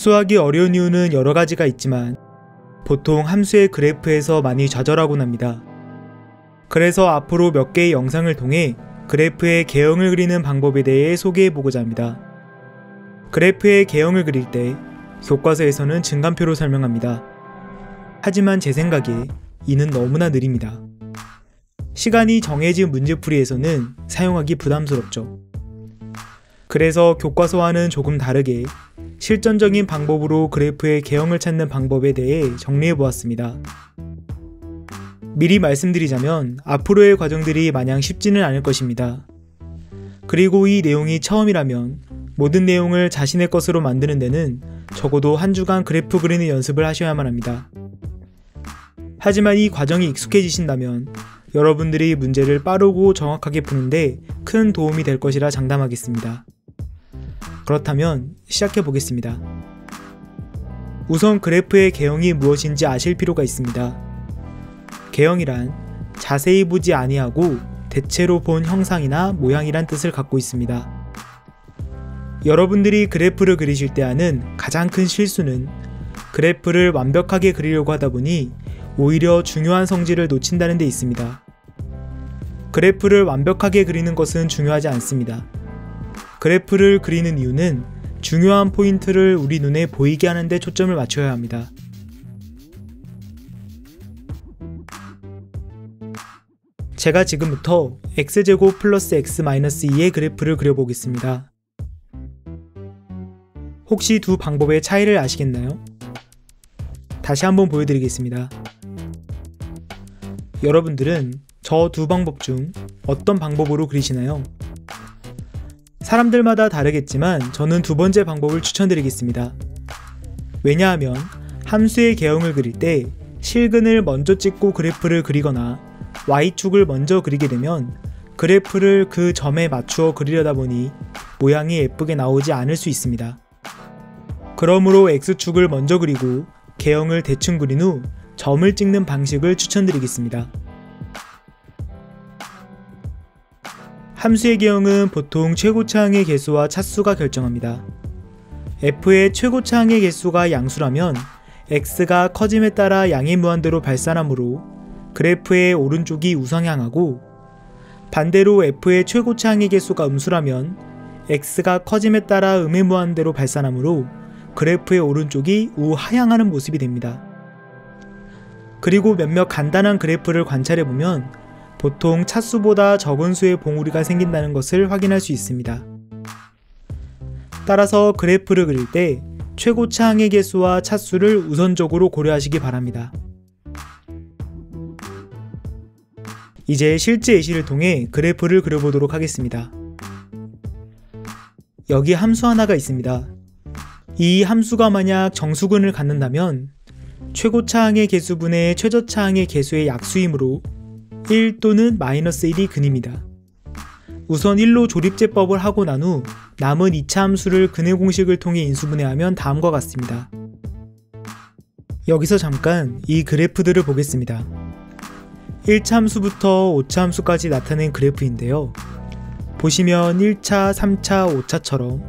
복수하기 어려운 이유는 여러 가지가 있지만 보통 함수의 그래프에서 많이 좌절하곤 합니다. 그래서 앞으로 몇 개의 영상을 통해 그래프의 개형을 그리는 방법에 대해 소개해보고자 합니다. 그래프의 개형을 그릴 때 교과서에서는 증감표로 설명합니다. 하지만 제 생각에 이는 너무나 느립니다. 시간이 정해진 문제풀이에서는 사용하기 부담스럽죠. 그래서 교과서와는 조금 다르게 실전적인 방법으로 그래프의 개형을 찾는 방법에 대해 정리해보았습니다. 미리 말씀드리자면 앞으로의 과정들이 마냥 쉽지는 않을 것입니다. 그리고 이 내용이 처음이라면 모든 내용을 자신의 것으로 만드는 데는 적어도 한 주간 그래프 그리는 연습을 하셔야만 합니다. 하지만 이 과정이 익숙해지신다면 여러분들이 문제를 빠르고 정확하게 푸는데 큰 도움이 될 것이라 장담하겠습니다. 그렇다면 시작해 보겠습니다. 우선 그래프의 개형이 무엇인지 아실 필요가 있습니다. 개형이란 자세히 보지 아니하고 대체로 본 형상이나 모양이란 뜻을 갖고 있습니다. 여러분들이 그래프를 그리실 때 하는 가장 큰 실수는 그래프를 완벽하게 그리려고 하다 보니 오히려 중요한 성질을 놓친다는 데 있습니다. 그래프를 완벽하게 그리는 것은 중요하지 않습니다. 그래프를 그리는 이유는 중요한 포인트를 우리 눈에 보이게 하는 데 초점을 맞춰야 합니다. 제가 지금부터 x제곱 플러스 x 마이너스 2의 그래프를 그려보겠습니다. 혹시 두 방법의 차이를 아시겠나요? 다시 한번 보여드리겠습니다. 여러분들은 저 두 방법 중 어떤 방법으로 그리시나요? 사람들마다 다르겠지만 저는 두 번째 방법을 추천드리겠습니다. 왜냐하면 함수의 개형을 그릴 때 실근을 먼저 찍고 그래프를 그리거나 y축을 먼저 그리게 되면 그래프를 그 점에 맞추어 그리려다 보니 모양이 예쁘게 나오지 않을 수 있습니다. 그러므로 x축을 먼저 그리고 개형을 대충 그린 후 점을 찍는 방식을 추천드리겠습니다. 함수의 개형은 보통 최고차항의 개수와 차수가 결정합니다. f의 최고차항의 개수가 양수라면 x가 커짐에 따라 양의 무한대로 발산하므로 그래프의 오른쪽이 우상향하고, 반대로 f의 최고차항의 개수가 음수라면 x가 커짐에 따라 음의 무한대로 발산하므로 그래프의 오른쪽이 우하향하는 모습이 됩니다. 그리고 몇몇 간단한 그래프를 관찰해보면 보통 차수보다 적은 수의 봉우리가 생긴다는 것을 확인할 수 있습니다. 따라서 그래프를 그릴 때 최고차항의 개수와 차수를 우선적으로 고려하시기 바랍니다. 이제 실제 예시를 통해 그래프를 그려보도록 하겠습니다. 여기 함수 하나가 있습니다. 이 함수가 만약 정수근을 갖는다면 최고차항의 개수분의 최저차항의 개수의 약수이므로 1 또는 마이너스 1이 근입니다. 우선 1로 조립제법을 하고 난 후 남은 2차 함수를 근의 공식을 통해 인수분해하면 다음과 같습니다. 여기서 잠깐 이 그래프들을 보겠습니다. 1차 함수부터 5차 함수까지 나타낸 그래프인데요. 보시면 1차, 3차, 5차처럼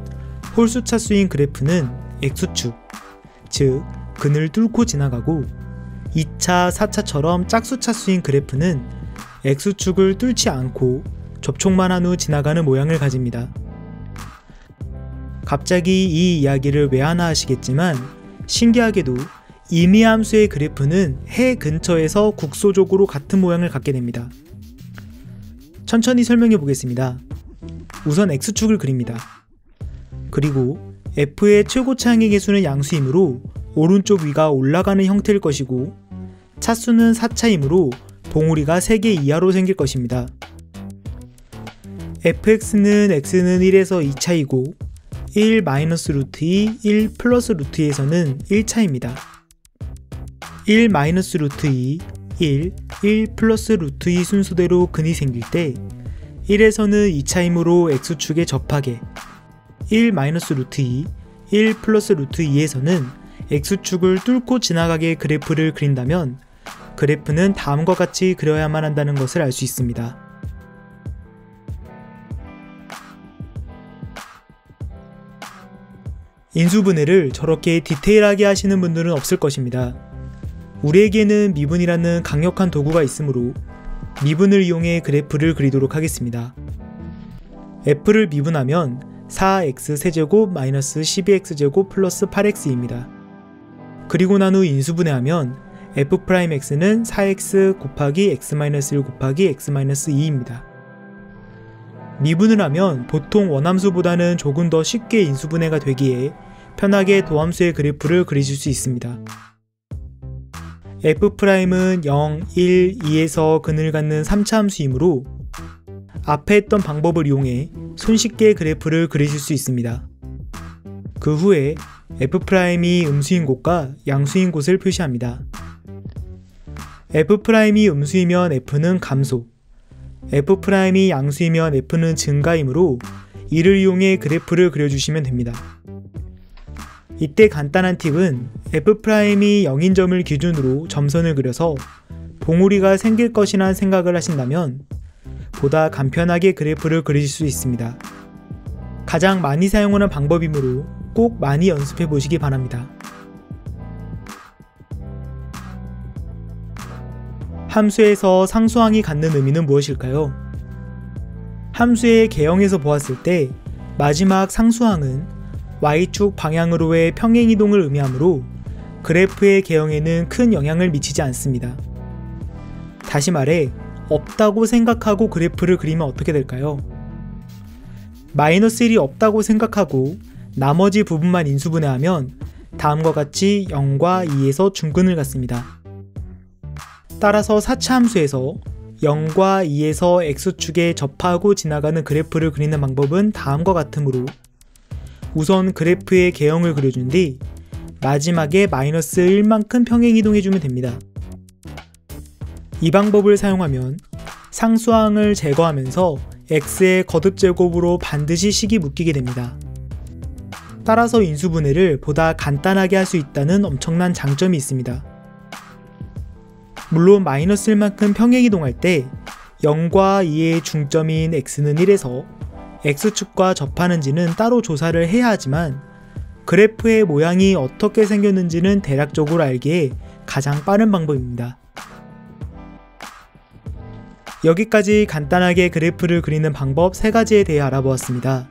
홀수차수인 그래프는 x축, 즉 근을 뚫고 지나가고, 2차, 4차처럼 짝수차수인 그래프는 x축을 뚫지 않고 접촉만 한 후 지나가는 모양을 가집니다. 갑자기 이 이야기를 왜 하나 하시겠지만 신기하게도 임의함수의 그래프는 해 근처에서 국소적으로 같은 모양을 갖게 됩니다. 천천히 설명해 보겠습니다. 우선 x축을 그립니다. 그리고 f의 최고차항의 개수는 양수이므로 오른쪽 위가 올라가는 형태일 것이고, 차수는 4차이므로 봉우리가 3개 이하로 생길 것입니다. fx는 x는 1에서 2차이고 1 마이너스 루트 2, 1 플러스 루트 2에서는 1차입니다. 1 마이너스 루트 2, 1, 1 플러스 루트 2 순서대로 근이 생길 때 1에서는 2차이므로 x축에 접하게, 1 마이너스 루트 2, 1 플러스 루트 2에서는 x축을 뚫고 지나가게 그래프를 그린다면 그래프는 다음과 같이 그려야만 한다는 것을 알 수 있습니다. 인수분해를 저렇게 디테일하게 하시는 분들은 없을 것입니다. 우리에게는 미분이라는 강력한 도구가 있으므로 미분을 이용해 그래프를 그리도록 하겠습니다. f를 미분하면 4x세제곱 마이너스 12x제곱 플러스 8x입니다. 그리고 난 후 인수분해하면 f'x는 4x 곱하기 x-1 곱하기 x-2입니다. 미분을 하면 보통 원함수보다는 조금 더 쉽게 인수분해가 되기에 편하게 도함수의 그래프를 그리실 수 있습니다. f'은 0, 1, 2에서 근을 갖는 3차 함수이므로 앞에 했던 방법을 이용해 손쉽게 그래프를 그리실 수 있습니다. 그 후에 f'이 음수인 곳과 양수인 곳을 표시합니다. f'이 음수이면 f는 감소, f'이 양수이면 f는 증가이므로 이를 이용해 그래프를 그려주시면 됩니다. 이때 간단한 팁은 f'이 0인 점을 기준으로 점선을 그려서 봉우리가 생길 것이란 생각을 하신다면 보다 간편하게 그래프를 그리실 수 있습니다. 가장 많이 사용하는 방법이므로 꼭 많이 연습해 보시기 바랍니다. 함수에서 상수항이 갖는 의미는 무엇일까요? 함수의 개형에서 보았을 때 마지막 상수항은 y축 방향으로의 평행이동을 의미하므로 그래프의 개형에는 큰 영향을 미치지 않습니다. 다시 말해 없다고 생각하고 그래프를 그리면 어떻게 될까요? 마이너스 1이 없다고 생각하고 나머지 부분만 인수분해하면 다음과 같이 0과 2에서 중근을 갖습니다. 따라서 4차 함수에서 0과 2에서 x축에 접하고 지나가는 그래프를 그리는 방법은 다음과 같으므로 우선 그래프의 개형을 그려준 뒤 마지막에 마이너스 1만큼 평행이동해주면 됩니다. 이 방법을 사용하면 상수항을 제거하면서 x의 거듭제곱으로 반드시 식이 묶이게 됩니다. 따라서 인수분해를 보다 간단하게 할 수 있다는 엄청난 장점이 있습니다. 물론 마이너스 1만큼 평행이동할 때 0과 2의 중점인 x는 1에서 x축과 접하는지는 따로 조사를 해야 하지만 그래프의 모양이 어떻게 생겼는지는 대략적으로 알기에 가장 빠른 방법입니다. 여기까지 간단하게 그래프를 그리는 방법 3가지에 대해 알아보았습니다.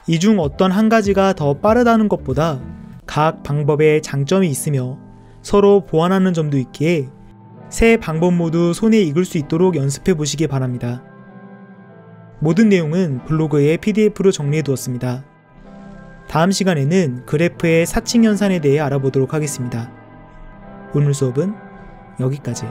이 중 어떤 한 가지가 더 빠르다는 것보다 각 방법에 장점이 있으며 서로 보완하는 점도 있기에 세 방법 모두 손에 익을 수 있도록 연습해 보시기 바랍니다. 모든 내용은 블로그에 pdf로 정리해 두었습니다. 다음 시간에는 그래프의 사칙 연산에 대해 알아보도록 하겠습니다. 오늘 수업은 여기까지.